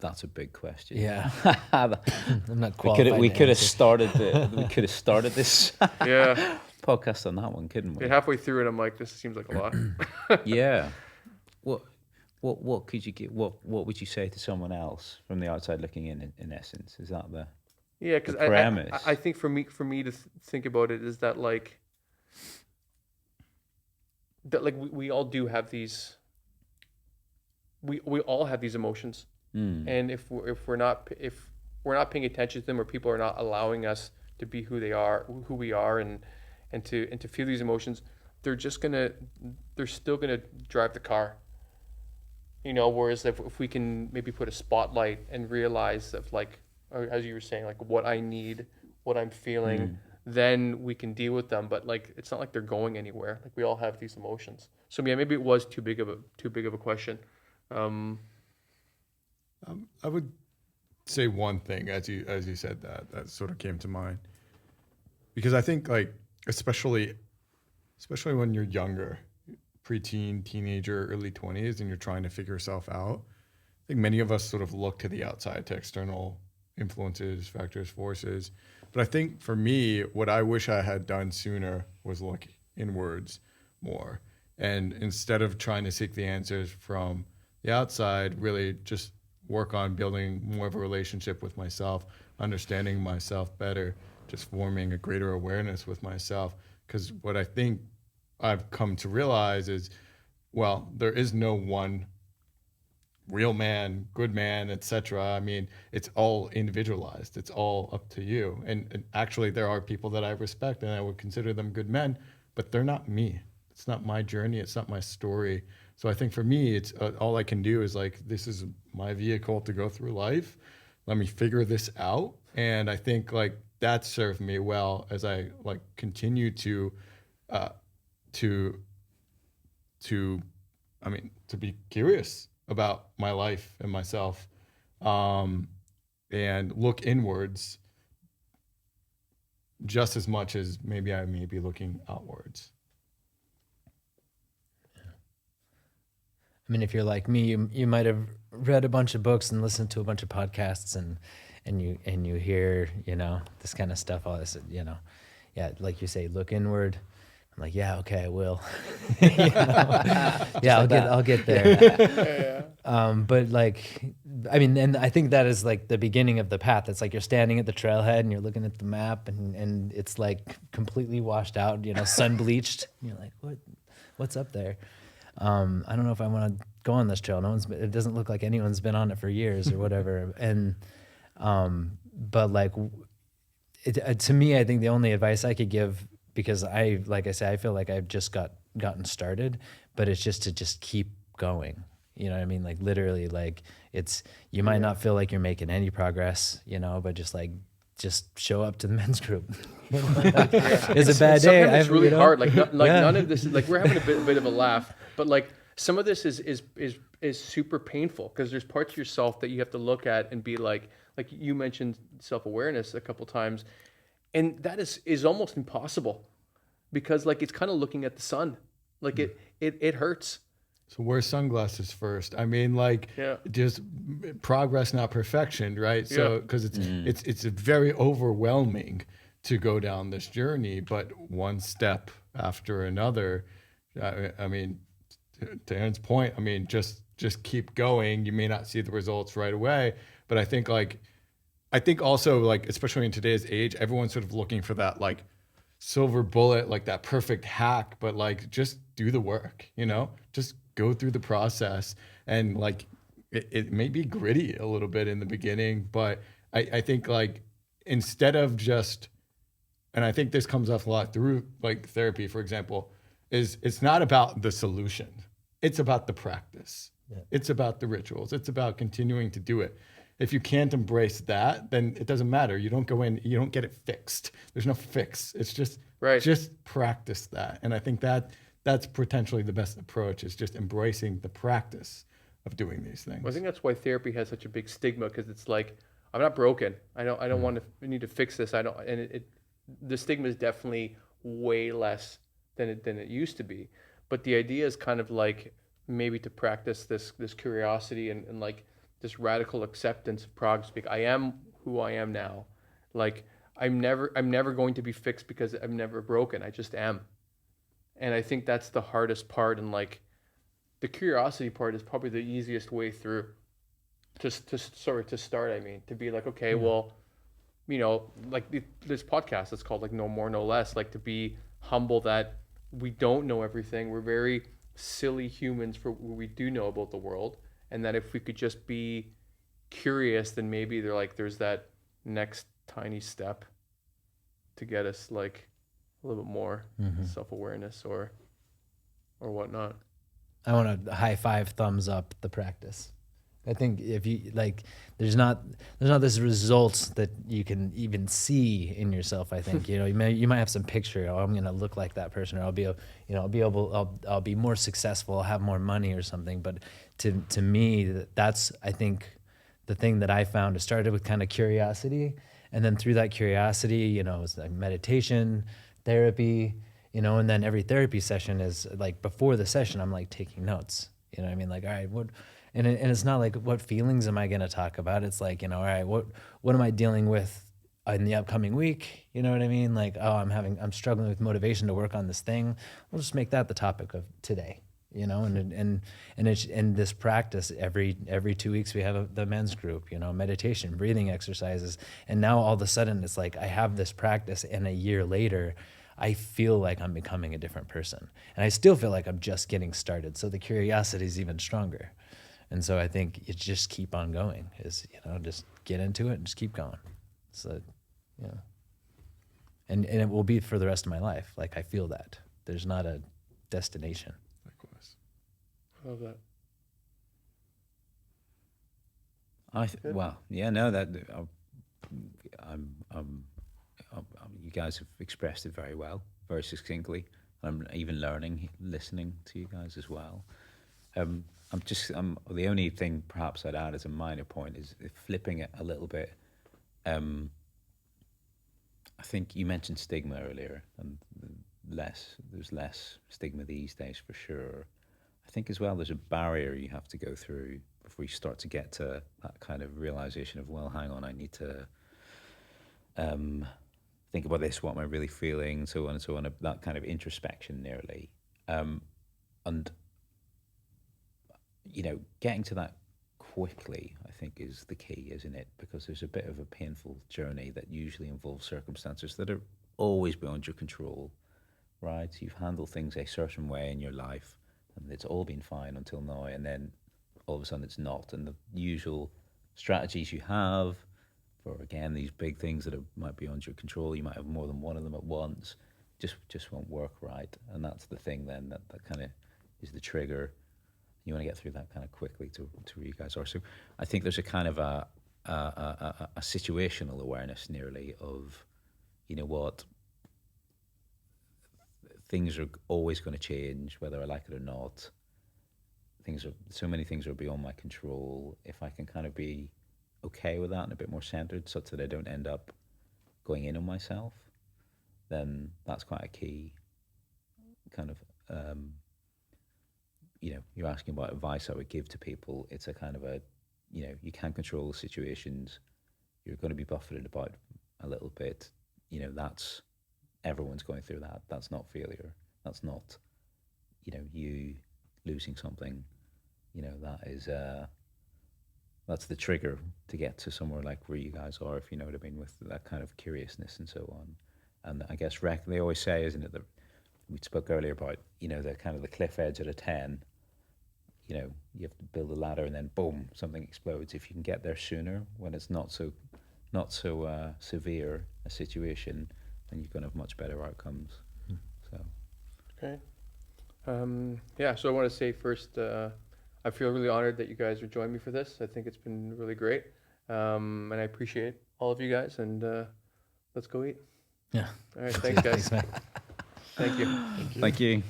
That's a big question. Yeah. I'm not We qualified. could have started this Yeah. podcast on that one, couldn't we? Yeah, halfway through it, I'm like, this seems like a lot. Yeah. What could you get? What would you say to someone else from the outside looking in? In essence, is that the Yeah, because premise? I think for me to think about it is that like we all do have these. We all have these emotions, and if we're not paying attention to them, or people are not allowing us to be who we are, and to feel these emotions, they're still gonna drive the car. Whereas if we can maybe put a spotlight and realize of like, or as you were saying, like what I need, what I'm feeling, then we can deal with them. But like, it's not like they're going anywhere. Like we all have these emotions. So yeah, maybe it was too big of a question. I would say one thing as you said that sort of came to mind, because I think like especially when you're younger, preteen, teenager, early 20s, and you're trying to figure yourself out. I think many of us sort of look to the outside, to external influences, factors, forces. But I think for me, what I wish I had done sooner was look inwards more. And instead of trying to seek the answers from the outside, really just work on building more of a relationship with myself, understanding myself better, just forming a greater awareness with myself. Because what I think I've come to realize is, well, there is no one real man, good man, etc. I mean, it's all individualized. It's all up to you. And actually, there are people that I respect and I would consider them good men, but they're not me. It's not my journey. It's not my story. So I think for me, it's all I can do is like, this is my vehicle to go through life. Let me figure this out. And I think like that served me well as I like continue to be curious about my life and myself, and look inwards just as much as maybe I may be looking outwards. I mean, if you're like me, you might have read a bunch of books and listened to a bunch of podcasts, and you hear, this kind of stuff, all this, yeah, like you say, look inward. I'm like, yeah, okay, I will. Yeah, I'll get there. But like, I mean, and I think that is like the beginning of the path. It's like you're standing at the trailhead and you're looking at the map, and it's like completely washed out, sun bleached. You're like, what's up there? I don't know if I want to go on this trail. It doesn't look like anyone's been on it for years or whatever. And, but like, to me, I think the only advice I could give, because like I say, I feel like I've just gotten started, but it's just to just keep going. You know what I mean? Like literally, like you might not feel like you're making any progress, but just show up to the men's group. It's a bad day. Sometimes it's really hard. Like none of this. Like we're having a bit of a laugh, but like some of this is super painful, because there's parts of yourself that you have to look at and be like you mentioned self-awareness a couple times, and that is almost impossible, because like it's kind of looking at the sun, like it hurts. So wear sunglasses first. I mean, like, just progress, not perfection, right? So, because it's very overwhelming to go down this journey, but one step after another. I mean, to Aaron's point, I mean, just keep going. You may not see the results right away, but I think also like, especially in today's age, everyone's sort of looking for that like silver bullet, like that perfect hack, but like just do the work, just go through the process. And like it may be gritty a little bit in the beginning, but I think like instead of just, and I think this comes off a lot through like therapy, for example, is it's not about the solution. It's about the practice. Yeah. It's about the rituals. It's about continuing to do it. If you can't embrace that, then it doesn't matter. You don't go in, you don't get it fixed. There's no fix. It's just practice that. And I think that's potentially the best approach, is just embracing the practice of doing these things. Well, I think that's why therapy has such a big stigma, because it's like, I'm not broken. I don't need to fix this. The stigma is definitely way less than it used to be. But the idea is kind of like maybe to practice this curiosity and like this radical acceptance of prog speak. I am who I am now. Like I'm never going to be fixed because I'm never broken. I just am. And I think that's the hardest part, and like the curiosity part is probably the easiest way through. To start, I mean, to be like, okay, well, you know, like this podcast that's called like No More No Less, like to be humble that we don't know everything. We're very silly humans for what we do know about the world, and that if we could just be curious, then maybe there's that next tiny step to get us like a little bit more self-awareness or whatnot. I want to high five, thumbs up the practice. I think if you like, there's not this results that you can even see in yourself. I think you might have some picture. Oh, I'm gonna look like that person, or I'll be more successful. I'll have more money or something. But to me, that's I think the thing that I found. It started with kind of curiosity, and then through that curiosity, it was like meditation, therapy, and then every therapy session is like before the session, I'm like taking notes. You know what I mean? Like, all right, what. And it's not like what feelings am I going to talk about? It's like, all right, what am I dealing with in the upcoming week? You know what I mean? Like, oh, I'm struggling with motivation to work on this thing. We'll just make that the topic of today, and this practice every 2 weeks we have the men's group, meditation, breathing exercises. And now all of a sudden it's like I have this practice, and a year later I feel like I'm becoming a different person, and I still feel like I'm just getting started. So the curiosity is even stronger. And so I think you just keep on going, just get into it and just keep going. So, and it will be for the rest of my life. Like I feel that there's not a destination. Likewise. I love that. You guys have expressed it very well, very succinctly. I'm even learning, listening to you guys as well. The only thing perhaps I'd add as a minor point is flipping it a little bit. I think you mentioned stigma earlier, and there's less stigma these days for sure. I think as well there's a barrier you have to go through before you start to get to that kind of realization of, well, hang on, I need to think about this, what am I really feeling, so on and so on, that kind of introspection nearly. And getting to that quickly, I think, is the key, isn't it? Because there's a bit of a painful journey that usually involves circumstances that are always beyond your control, right? You've handled things a certain way in your life, and it's all been fine until now, and then all of a sudden it's not. And the usual strategies you have for, again, these big things that might be beyond your control, you might have more than one of them at once, just won't work right. And that's the thing then, that kind of is the trigger. You want to get through that kind of quickly to where you guys are. So I think there's a kind of a situational awareness nearly of, what, things are always going to change, whether I like it or not. So many things are beyond my control. If I can kind of be okay with that and a bit more centered, such that I don't end up going in on myself, then that's quite a key kind of. You're asking about advice I would give to people. It's a kind of you can't control the situations. You're going to be buffeted about a little bit. That's, everyone's going through that. That's not failure. That's not, you losing something. That is, that's the trigger to get to somewhere like where you guys are, if you know what I mean, with that kind of curiousness and so on. And I guess they always say, isn't it, that we spoke earlier about, the kind of the cliff edge at a 10, you have to build a ladder and then boom, something explodes. If you can get there sooner, when it's not so severe a situation, then you're going to have much better outcomes. So. Okay. So I want to say first, I feel really honored that you guys would join me for this. I think it's been really great. And I appreciate all of you guys, and let's go eat. Yeah. All right. Thanks, guys. Thanks, man. Thank you. Thank you.